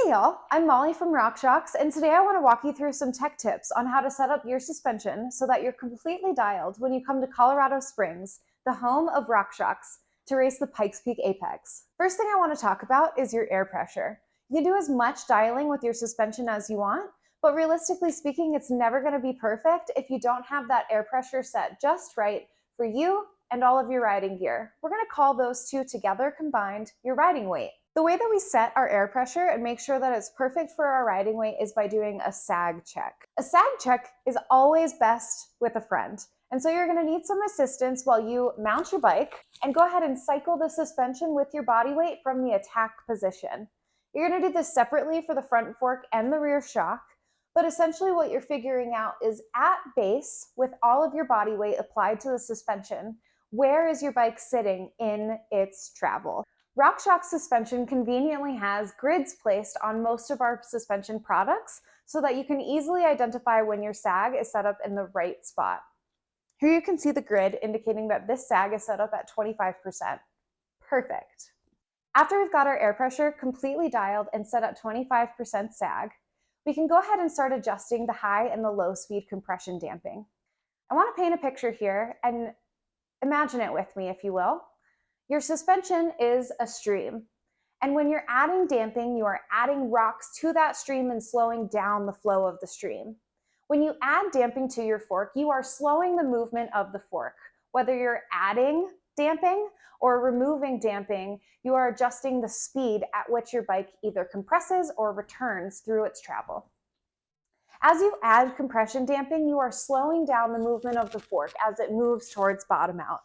Hey y'all, I'm Molly from RockShox, and today I want to walk you through some tech tips on how to set up your suspension so that you're completely dialed when you come to Colorado Springs, the home of RockShox, to race the Pikes Peak Apex. First thing I want to talk about is your air pressure. You can do as much dialing with your suspension as you want, but realistically speaking, it's never going to be perfect if you don't have that air pressure set just right for you and all of your riding gear. We're going to call those two together combined your riding weight. The way that we set our air pressure and make sure that it's perfect for our riding weight is by doing a sag check. A sag check is always best with a friend. And so you're going to need some assistance while you mount your bike and go ahead and cycle the suspension with your body weight from the attack position. You're going to do this separately for the front fork and the rear shock, but essentially what you're figuring out is at base, with all of your body weight applied to the suspension, where is your bike sitting in its travel? RockShox suspension conveniently has grids placed on most of our suspension products so that you can easily identify when your sag is set up in the right spot. Here you can see the grid indicating that this sag is set up at 25%. Perfect. After we've got our air pressure completely dialed and set at 25% sag, we can go ahead and start adjusting the high and the low speed compression damping. I want to paint a picture here and imagine it with me, if you will. Your suspension is a stream, and when you're adding damping, you are adding rocks to that stream and slowing down the flow of the stream. When you add damping to your fork, you are slowing the movement of the fork. Whether you're adding damping or removing damping, you are adjusting the speed at which your bike either compresses or returns through its travel. As you add compression damping, you are slowing down the movement of the fork as it moves towards bottom out.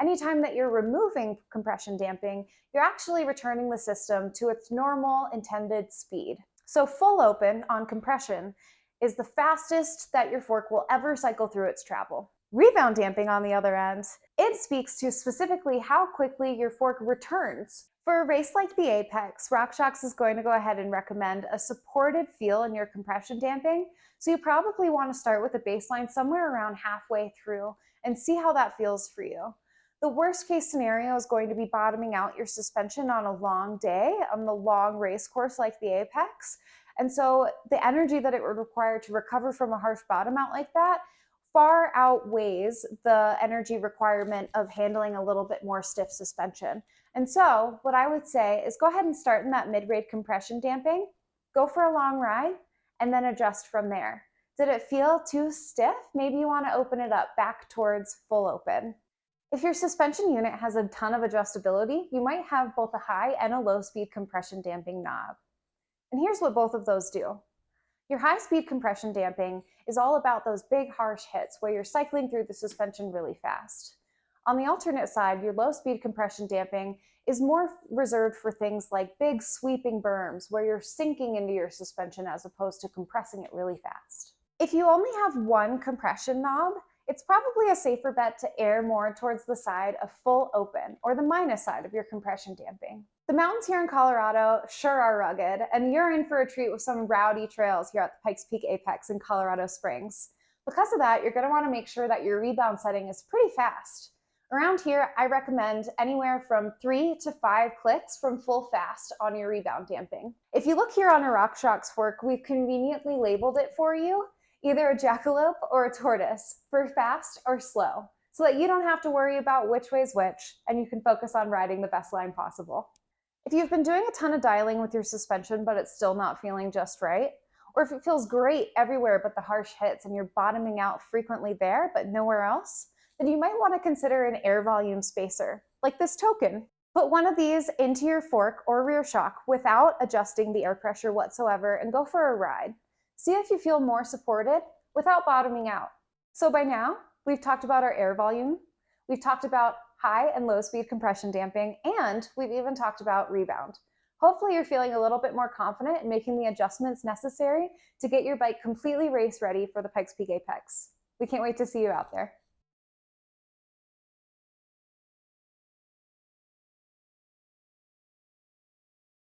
Anytime that you're removing compression damping, you're actually returning the system to its normal intended speed. So full open on compression is the fastest that your fork will ever cycle through its travel. Rebound damping, on the other end, it speaks to specifically how quickly your fork returns. For a race like the Apex, RockShox is going to go ahead and recommend a supported feel in your compression damping, so you probably want to start with a baseline somewhere around halfway through and see how that feels for you. The worst case scenario is going to be bottoming out your suspension on a long day, on the long race course like the Apex. And so the energy that it would require to recover from a harsh bottom out like that far outweighs the energy requirement of handling a little bit more stiff suspension. And so what I would say is go ahead and start in that mid-rate compression damping, go for a long ride, and then adjust from there. Did it feel too stiff? Maybe you want to open it up back towards full open. If your suspension unit has a ton of adjustability, you might have both a high and a low speed compression damping knob. And here's what both of those do. Your high speed compression damping is all about those big harsh hits where you're cycling through the suspension really fast. On the alternate side, your low speed compression damping is more reserved for things like big sweeping berms where you're sinking into your suspension as opposed to compressing it really fast. If you only have one compression knob, it's probably a safer bet to err more towards the side of full open, or the minus side of your compression damping. The mountains here in Colorado sure are rugged, and you're in for a treat with some rowdy trails here at the Pikes Peak Apex in Colorado Springs. Because of that, you're going to want to make sure that your rebound setting is pretty fast. Around here, I recommend anywhere from 3 to 5 clicks from full fast on your rebound damping. If you look here on a RockShox fork, we've conveniently labeled it for you, either a jackalope or a tortoise, for fast or slow, so that you don't have to worry about which way's which, and you can focus on riding the best line possible. If you've been doing a ton of dialing with your suspension, but it's still not feeling just right, or if it feels great everywhere but the harsh hits and you're bottoming out frequently there but nowhere else, then you might want to consider an air volume spacer, like this token. Put one of these into your fork or rear shock without adjusting the air pressure whatsoever and go for a ride. See if you feel more supported without bottoming out. So by now, we've talked about our air volume, we've talked about high and low speed compression damping, and we've even talked about rebound. Hopefully you're feeling a little bit more confident in making the adjustments necessary to get your bike completely race ready for the Pikes Peak Apex. We can't wait to see you out there.